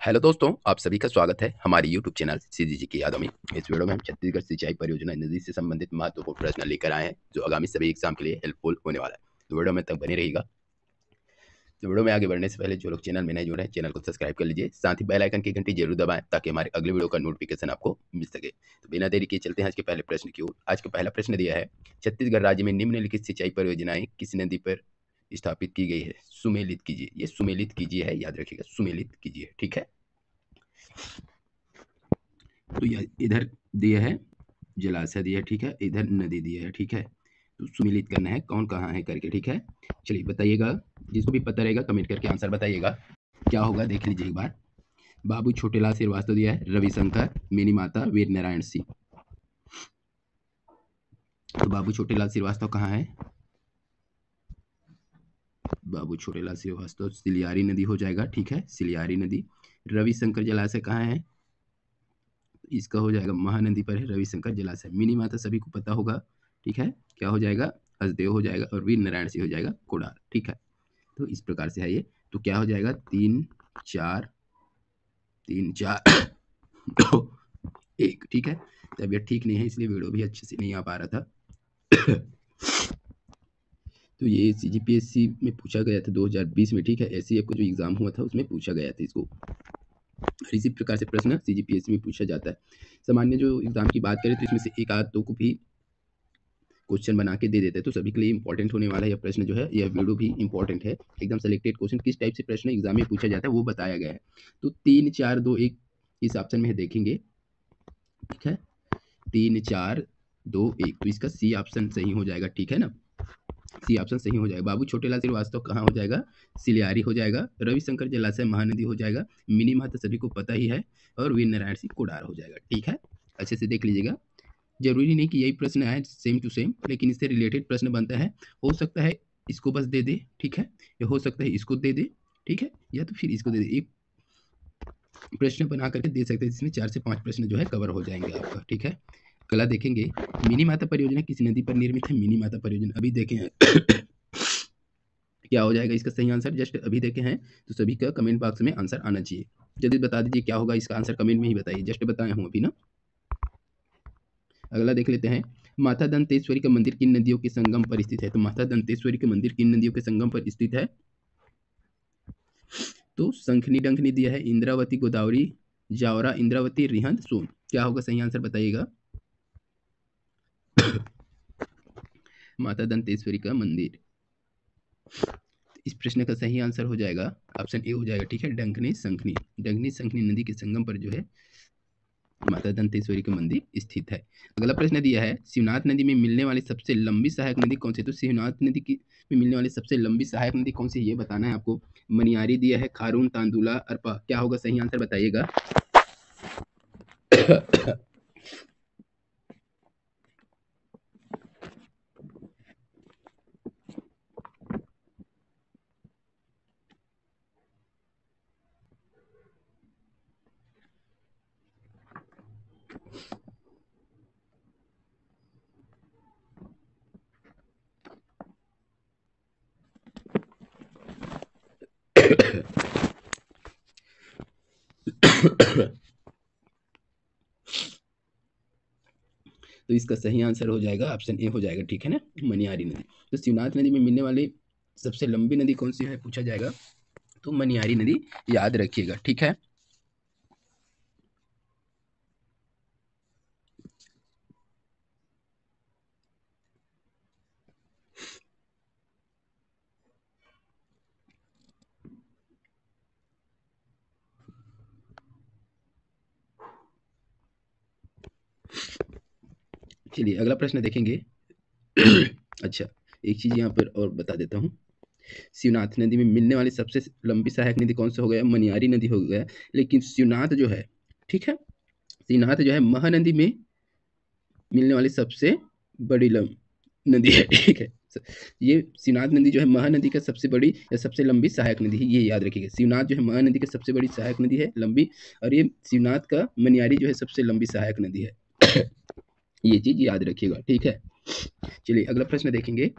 Hello दोस्तों, आप सभी का स्वागत है हमारी यूट्यूब चैनल सीजीजी की यादों में। इस वीडियो में हम छत्तीसगढ़ सिंचाई परियोजना नदी से संबंधित महत्वपूर्ण प्रश्न लेकर आए हैं जो आगामी सभी एग्जाम के लिए हेल्पफुल होने वाला है। तो वीडियो में तक बने रहेगा। तो वीडियो में आगे बढ़ने से पहले जो लोग चैनल में नए जुड़े हैं चैनल को सब्सक्राइब कर लीजिए, साथ ही बेल आइकन की घंटी जरूर दबाएं ताकि हमारे अगले वीडियो का नोटिफिकेशन आपको मिल सके। तो बिना देरी किए चलते हैं आज के पहले प्रश्न की ओर। आज का पहला प्रश्न दिया है, छत्तीसगढ़ राज्य में निम्नलिखित सिंचाई परियोजनाएं किस नदी पर स्थापित की गई है? सुमेलित कीजिए। ये सुमेलित कीजिए है, याद रखिएगा, सुमेलित कीजिए। ठीक है, तो इधर दिया है जलाशय दिया है, ठीक है, इधर नदी दिया है, ठीक है। तो सुमिलित करना है कौन कहाँ है करके, ठीक है। चलिए बताइएगा, जिसको भी पता रहेगा कमेंट करके आंसर बताइएगा क्या होगा। देख लीजिए एक बार। बाबू छोटेलाल श्रीवास्तव दिया है, रविशंकर, मिनी माता, वीर नारायण सिंह। तो बाबू छोटेलाल श्रीवास्तव कहाँ है? बाबू छोटेलाल श्रीवास्तव सिलियारी नदी हो जाएगा, ठीक है, सिलियारी नदी। रविशंकर जलाशय कहाँ है? इसका हो जाएगा महानदी पर है रविशंकर जलाशय। मिनी माता सभी को पता होगा, ठीक है, क्या हो जाएगा? हसदेव हो जाएगा, और वीर नारायण सिंह हो जाएगा कोडार, ठीक है। तो इस प्रकार से है ये। तो क्या हो जाएगा? 3-4 2 1, ठीक है। तबीयत ठीक नहीं है इसलिए वीडियो भी अच्छे से नहीं आ पा रहा था। तो ये सीजीपीएससी में पूछा गया था 2020 में, ठीक है। एससीएफ का जो एग्जाम हुआ था उसमें पूछा गया था इसको। इसी प्रकार से प्रश्न सीजीपीएससी में पूछा जाता है। सामान्य जो एग्जाम की बात करें तो इसमें से एक आध दो को भी क्वेश्चन बना के दे देते हैं, तो सभी के लिए इंपॉर्टेंट होने वाला है यह प्रश्न जो है। यह वीडियो भी इंपॉर्टेंट है, एकदम सेलेक्टेड क्वेश्चन किस टाइप से प्रश्न एग्जाम में पूछा जाता है वो बताया गया है। तो 3-4-2-1 इस ऑप्शन में देखेंगे, ठीक है, 3-4-2-1, तो इसका सी ऑप्शन सही हो जाएगा, ठीक है ना, सी ऑप्शन सही हो जाएगा। बाबू छोटेलाल श्रीवास्तव कहाँ हो जाएगा? सिलियारी हो जाएगा। रविशंकर जलाशय महानदी हो जाएगा। मिनी माता सभी को पता ही है, और वीर नारायण सिंह कोडार हो जाएगा, ठीक है। अच्छे से देख लीजिएगा। जरूरी नहीं कि यही प्रश्न आए सेम टू सेम, लेकिन इससे रिलेटेड प्रश्न बनता है। हो सकता है इसको बस दे दे, ठीक है, या हो सकता है इसको दे दे, ठीक है, या तो फिर इसको दे दे। एक प्रश्न बना करके दे सकते हैं जिसमें 4 से 5 प्रश्न जो है कवर हो जाएंगे आपका, ठीक है। अगला देखेंगे, मिनी माता परियोजना किस नदी पर निर्मित है? मिनी माता परियोजना अभी देखे हैं। क्या हो जाएगा इसका सही आंसर? जस्ट अभी देखे हैं, तो सभी का कमेंट बॉक्स में आंसर आना चाहिए। जल्दी बता दीजिए क्या होगा इसका आंसर, कमेंट में ही बताइए, जस्ट बताए हूँ अभी ना। अगला देख लेते हैं, माता दंतेश्वरी का मंदिर किन नदियों के संगम पर स्थित है? तो माता दंतेश्वरी का मंदिर किन नदियों के संगम पर स्थित है? तो शंखनी डंखनी दिया है, इंद्रावती, गोदावरी, जावरा, इंद्रावती, रिहंद, सोन। क्या होगा सही आंसर बताइएगा। माता दंतेश्वरी का मंदिर, इस प्रश्न का सही आंसर हो जाएगा ऑप्शन ए हो जाएगा, ठीक है, डंकनी शंखनी। डंकनी शंखनी नदी के संगम पर जो है माता दंतेश्वरी का मंदिर स्थित है। अगला प्रश्न दिया है, शिवनाथ नदी में मिलने वाली सबसे लंबी सहायक नदी कौन सी? तो शिवनाथ नदी की में मिलने वाली सबसे लंबी सहायक नदी कौन सी, ये बताना है आपको। मनियारी दिया है, खारून, तांदुला, अरपा। क्या होगा सही आंसर बताइएगा। तो इसका सही आंसर हो जाएगा ऑप्शन ए हो जाएगा, ठीक है ना, मनियारी नदी। तो शिवनाथ नदी में मिलने वाली सबसे लंबी नदी कौन सी है पूछा जाएगा, तो मनियारी नदी याद रखिएगा, ठीक है। चलिए अगला प्रश्न देखेंगे। अच्छा, एक चीज यहाँ पर और बता देता हूँ। शिवनाथ नदी में मिलने वाली सबसे लंबी सहायक नदी कौन सा हो गया? मनियारी नदी हो गया। लेकिन शिवनाथ जो है, ठीक है, शिवनाथ जो है महानदी में मिलने वाली सबसे बड़ी नदी है, ठीक है। ये शिवनाथ नदी जो है महानदी का सबसे बड़ी या सबसे लंबी सहायक नदी है, ये याद रखिएगा। शिवनाथ जो है महानदी का सबसे बड़ी सहायक नदी है, लंबी, और ये शिवनाथ का मनियारी जो है सबसे लंबी सहायक नदी है। ये चीज याद रखिएगा, ठीक है। चलिए अगला प्रश्न देखेंगे।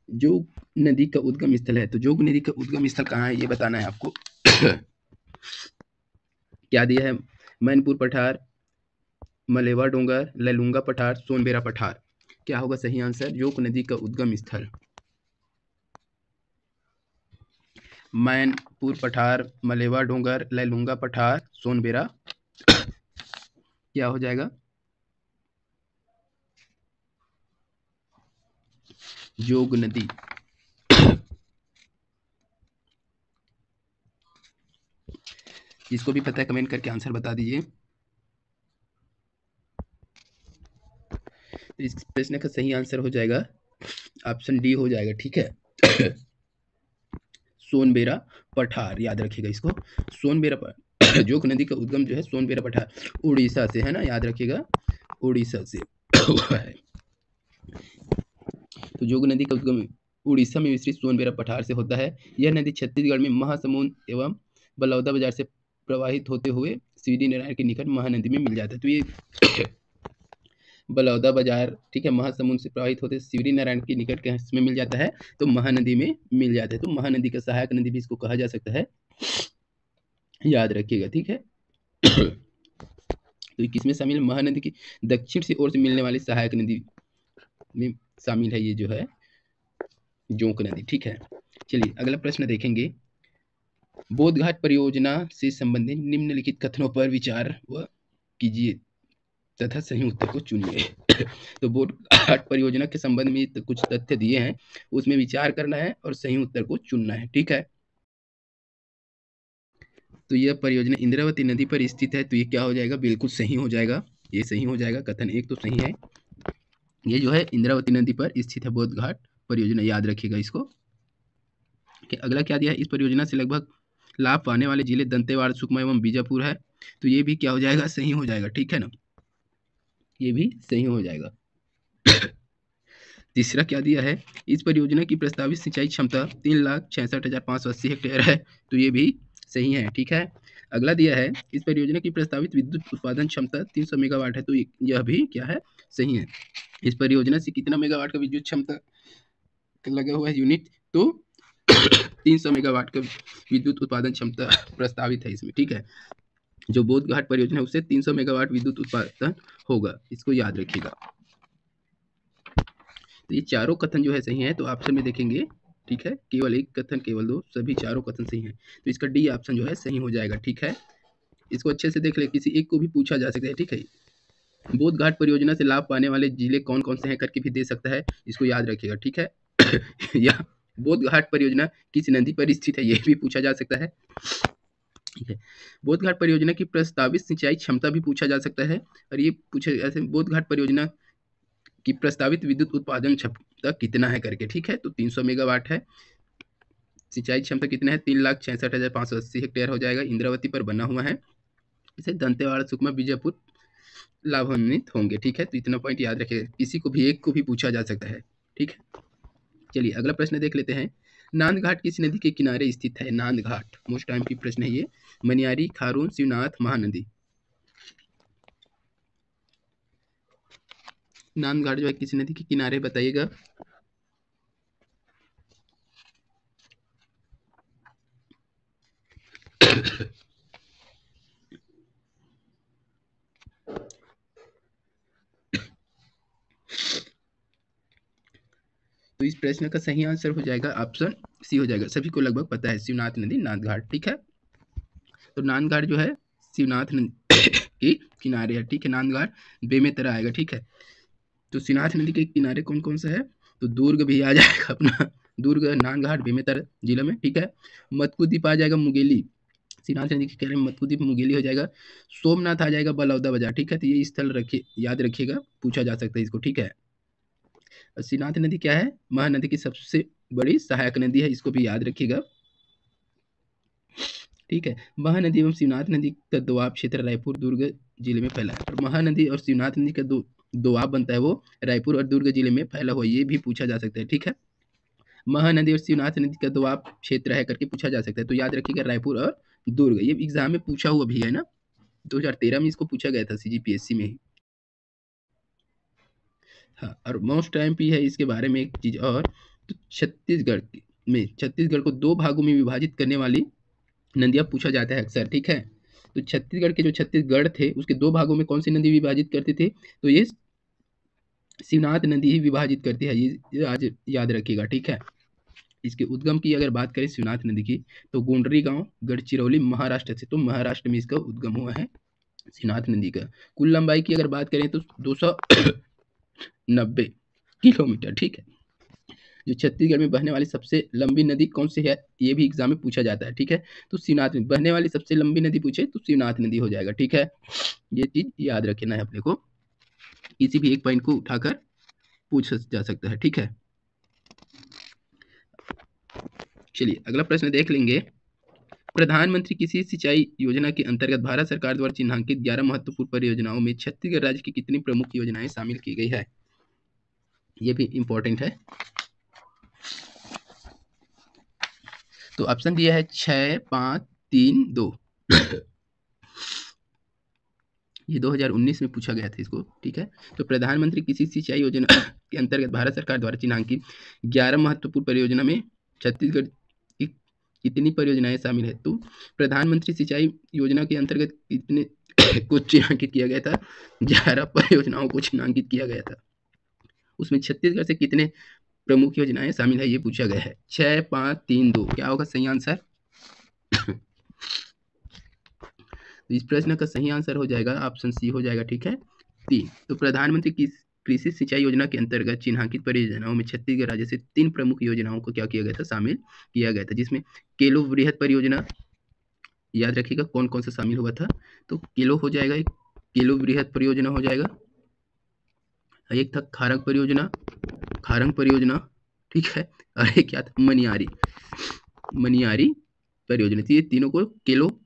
जोग नदी का उद्गम स्थल है, तो जोग नदी का उद्गम स्थल कहाँ है ये बताना है आपको। क्या दिया है? मैनपुर पठार, मलेवा डोंगर, लैलूंगा पठार, सोनबेरा पठार। क्या होगा सही आंसर? जोक नदी का उद्गम स्थल मैनपुर पठार, मलेवा डोंगर, लैलूंगा पठार, सोनबेरा। क्या हो जाएगा? जोग नदी। जिसको भी पता है कमेंट करके आंसर बता दीजिए। तो इस प्रश्न का सही आंसर हो जाएगा ऑप्शन डी हो जाएगा, ठीक है। सोनबेरा पठार, याद रखिएगा इसको। सोनबेरा पठार जोक नदी का उद्गम जो है सोनबेरा पठार उड़ीसा से है ना, याद रखिएगा, उड़ीसा से हुआ है। तो जोग नदी का उद्गम उड़ीसा में विस्तृत सोनबेरा पठार से होता है। यह नदी छत्तीसगढ़ में महासमुंद एवं बलौदा बाजार से प्रवाहित होते हुए सीडी नारायण के निकट महानदी में मिल जाता है। तो ये बलौदा बाजार, ठीक है, महासमुंद से प्रवाहित होते शिवरी नारायण के निकट के में मिल जाता है, तो महानदी में मिल जाता है। तो महानदी का सहायक नदी भी इसको कहा जा सकता है, याद रखिएगा, ठीक है। तो किसमें शामिल? महानदी की दक्षिण से ओर से मिलने वाली सहायक नदी में शामिल है ये जो है जोंक नदी, ठीक है। चलिए अगला प्रश्न देखेंगे। बोधघाट परियोजना से संबंधित निम्नलिखित कथनों पर विचार व कीजिए तथा सही उत्तर को चुनिए। तो बोधघाट परियोजना के संबंध में तो कुछ तथ्य दिए हैं, उसमें विचार करना है और सही उत्तर को चुनना है, ठीक है। तो यह परियोजना इंद्रावती नदी पर स्थित है, तो ये क्या हो जाएगा? बिल्कुल सही हो जाएगा, ये सही हो जाएगा। कथन एक तो सही है, ये जो है इंद्रावती नदी पर स्थित है बोधघाट परियोजना, याद रखिएगा इसको। अगला क्या दिया है? इस परियोजना से लगभग लाभ पाने वाले जिले दंतेवाड़ा, सुकमा एवं बीजापुर है, तो ये भी क्या हो जाएगा? सही हो जाएगा, ठीक है ना, ये भी सही हो जाएगा। तीसरा क्या दिया है? इस परियोजना की प्रस्तावित सिंचाई क्षमता 3,66,580 हेक्टेयर है, तो ये भी सही है, ठीक है। अगला दिया है इस परियोजना की प्रस्तावित विद्युत उत्पादन क्षमता 300 मेगावाट है, तो यह भी क्या है? सही है। इस परियोजना से कितना मेगावाट का विद्युत क्षमता लगा हुआ है यूनिट? तो 300 मेगावाट का विद्युत उत्पादन क्षमता प्रस्तावित है इसमें, ठीक है। जो बोधघाट परियोजना है उससे 300 मेगावाट विद्युत उत्पादन होगा, इसको याद रखिएगा। तो ये चारों कथन जो है सही है, तो ऑप्शन में देखेंगे, ठीक है, केवल एक कथन, केवल दो, सभी चारों कथन सही है, तो इसका डी ऑप्शन जो है सही हो जाएगा, ठीक है। इसको अच्छे से देख ले, किसी एक को भी पूछा जा सकता है, ठीक है। बोधघाट परियोजना से लाभ पाने वाले जिले कौन कौन से हैं करके भी दे सकता है, इसको याद रखिएगा, ठीक है। या बोधघाट परियोजना किस नदी पर स्थित है, यह भी पूछा जा सकता है, ठीक है। बोधघाट परियोजना की प्रस्तावित सिंचाई क्षमता भी पूछा जा सकता है, और ये पूछा ऐसे बोधघाट परियोजना की प्रस्तावित विद्युत उत्पादन क्षमता कितना है करके, ठीक है। तो 300 मेगावाट है, सिंचाई क्षमता कितना है? 3,66,580 हेक्टेयर हो जाएगा, इंद्रावती पर बना हुआ है, इसे दंतेवाड़ा, सुकमा, बीजापुर लाभान्वित होंगे, ठीक है। तो इतना पॉइंट याद रखिएगा, किसी को भी एक को भी पूछा जा सकता है, ठीक है। चलिए अगला प्रश्न देख लेते हैं। नांदघाट किस नदी के किनारे स्थित है? नांदघाट मोस्ट टाइम की प्रश्न है ये। मनियारी, खारून, शिवनाथ, महानदी। नांदघाट जो है किस नदी के किनारे बताइएगा। तो इस प्रश्न का सही आंसर हो जाएगा ऑप्शन सी हो जाएगा, सभी को लगभग पता है, शिवनाथ नदी नांदघाट, ठीक है। तो नांदघाट जो है शिवनाथ नदी के किनारे है, ठीक है। नांदघाट बेमेतरा आएगा, ठीक है। तो शिवनाथ नदी के किनारे कौन कौन सा है? तो दुर्ग भी आ जाएगा अपना, दुर्ग, नांदघाट, बेमेतरा जिला में, ठीक है। मतकुद्वीप आ जाएगा, मुंगेली, शिवनाथ नदी के किनारे मतकुद्वीप मुंगेली हो जाएगा। सोमनाथ आ जाएगा, बलौदा बाजार, ठीक है। तो ये स्थल रखिए, याद रखिएगा, पूछा जा सकता है इसको, ठीक है। शिवनाथ नदी क्या है? महानदी की सबसे बड़ी सहायक नदी है, इसको भी याद रखिएगा, ठीक है। महानदी एवं शिवनाथ नदी का दोआब क्षेत्र रायपुर दुर्ग जिले में फैला है, और महानदी और शिवनाथ नदी का दोआब बनता है वो रायपुर और दुर्ग जिले में फैला हुआ, ये भी पूछा जा सकता है, ठीक है। महानदी और शिवनाथ नदी का दोआब क्षेत्र है करके पूछा जा सकता है, तो याद रखिएगा रायपुर और दुर्ग, ये एग्जाम में पूछा हुआ भी है ना, 2013 में इसको पूछा गया था सीजीपीएससी में ही। हाँ, और मोस्ट टाइम भी है इसके बारे में एक चीज और, तो छत्तीसगढ़ को दो भागों में विभाजित करने वाली नदियाँ पूछा जाता है अक्सर, ठीक है। तो छत्तीसगढ़ के जो छत्तीसगढ़ थे उसके 2 भागों में कौन सी नदी विभाजित करते थे? तो ये शिवनाथ नदी ही विभाजित करती है, ये आज याद रखिएगा, ठीक है। इसके उद्गम की अगर बात करें शिवनाथ नदी की, तो गोंडरी गांव गढ़चिरौली महाराष्ट्र से, तो महाराष्ट्र में इसका उद्गम हुआ है शिवनाथ नदी का। कुल लंबाई की अगर बात करें तो 290 किलोमीटर, ठीक है। जो छत्तीसगढ़ में बहने वाली सबसे लंबी नदी कौन सी है, ये भी एग्जाम में पूछा जाता है, ठीक है। तो शिवनाथ में बहने वाली सबसे लंबी नदी पूछे तो शिवनाथ नदी हो जाएगा, ठीक है। ये चीज याद रखना है अपने को, किसी भी एक पॉइंट को उठाकर पूछ जा सकता है, ठीक है। चलिए अगला प्रश्न देख लेंगे। प्रधानमंत्री कृषि सिंचाई योजना के अंतर्गत भारत सरकार द्वारा चिन्हांकित 11 महत्वपूर्ण परियोजनाओं में छत्तीसगढ़ राज्य की कितनी प्रमुख योजनाएं शामिल की गई है? ये भी इंपॉर्टेंट है। तो ऑप्शन दिया है 6, 5, 3, 2। ये 2019 में पूछा गया था इसको, ठीक है। तो प्रधानमंत्री कृषि सिंचाई योजना के अंतर्गत भारत सरकार द्वारा चिन्हांकित 11 महत्वपूर्ण परियोजना में छत्तीसगढ़ की कितनी परियोजनाएं शामिल है? तो प्रधानमंत्री सिंचाई योजना के अंतर्गत कितने को चिन्हांकित किया गया था? 11 परियोजनाओं को चिन्हांकित किया गया था। उसमें छत्तीसगढ़ से कितने प्रमुख योजनाएं शामिल है, ये पूछा गया है। 6, 5, 3, 2 क्या होगा सही आंसर? इस प्रश्न का सही आंसर हो जाएगा ऑप्शन सी हो जाएगा, ठीक है, 3। तो प्रधानमंत्री कृषि सिंचाई योजना के अंतर्गत चिन्हांकित परियोजनाओं में छत्तीसगढ़ राज्य से 3 प्रमुख योजनाओं को क्या किया गया था, शामिल किया गया था, जिसमें केलो वृहद परियोजना, याद रखिएगा कौन कौन सा शामिल हुआ था। तो केलो हो जाएगा, एक केलो वृहद परियोजना हो जाएगा, एक था खारंग परियोजना, ठीक है, और एक क्या था मनियारी परियोजना। तो ये तीनों को केलो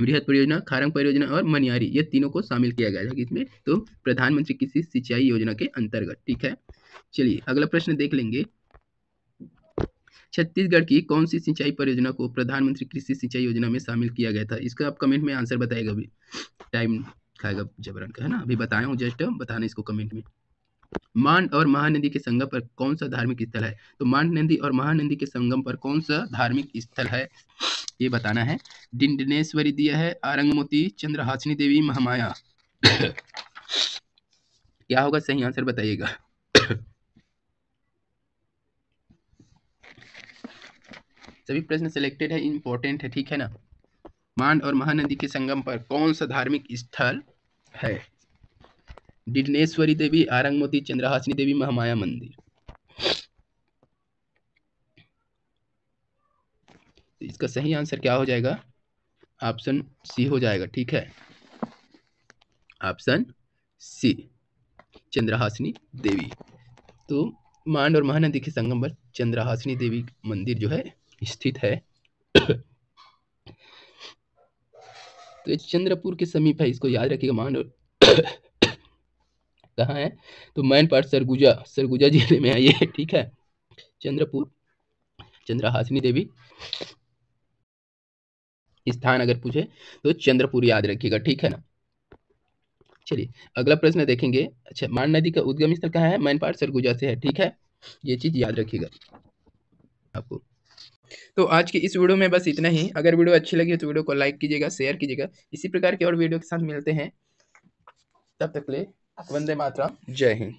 वृहद परियोजना, खारंग परियोजना और मनियारी, ये तीनों को शामिल किया गया है इसमें, तो प्रधानमंत्री कृषि सिंचाई योजना के अंतर्गत, ठीक है। चलिए अगला प्रश्न देख लेंगे। छत्तीसगढ़ की कौन सी सिंचाई परियोजना को प्रधानमंत्री कृषि सिंचाई योजना में शामिल किया गया था? इसका आप कमेंट में आंसर बताएगा, अभी टाइम खाएगा जबरन का, है ना, अभी बताया हूँ, जस्ट बताना इसको कमेंट में। मांड और महानदी के संगम पर कौन सा धार्मिक स्थल है? तो मांड नदी और महानदी के संगम पर कौन सा धार्मिक स्थल है, ये बताना है। डिंडनेश्वरी दिया है, आरंगमोती, चंद्रहासिनी देवी, महामाया। क्या होगा सही आंसर बताइएगा। सभी प्रश्न सिलेक्टेड है, इंपॉर्टेंट है, ठीक है ना। मांड और महानदी के संगम पर कौन सा धार्मिक स्थल है? डिंडनेश्वरी देवी, आरंगमोती, चंद्रहासिनी देवी, महामाया मंदिर। इसका सही आंसर क्या हो जाएगा? ऑप्शन सी हो जाएगा, ठीक है, ऑप्शन सी चंद्रहासिनी देवी। तो मांड और महानदी के संगम पर चंद्रहासिनी देवी मंदिर जो है स्थित है। तो चंद्रपुर के समीप है, इसको याद रखिएगा। मांड और कहाँ है? तो मैनपाट सरगुजा जिले में है ये, ठीक है। चंद्रपुर, चंद्रहासिनी देवी स्थान अगर पूछे तो चंद्रपुर याद रखिएगा, ठीक है ना। चलिए अगला प्रश्न देखेंगे। अच्छा, मांड नदी का उद्गम स्थल कहाँ है? मैनपाट सरगुजा से है, ठीक है, ये चीज याद रखिएगा आपको। तो आज की इस वीडियो में बस इतना ही। अगर वीडियो अच्छी लगी तो वीडियो को लाइक कीजिएगा, शेयर कीजिएगा। इसी प्रकार के और वीडियो के साथ मिलते हैं, तब तक ले वंदे मातरम, जय हिंद।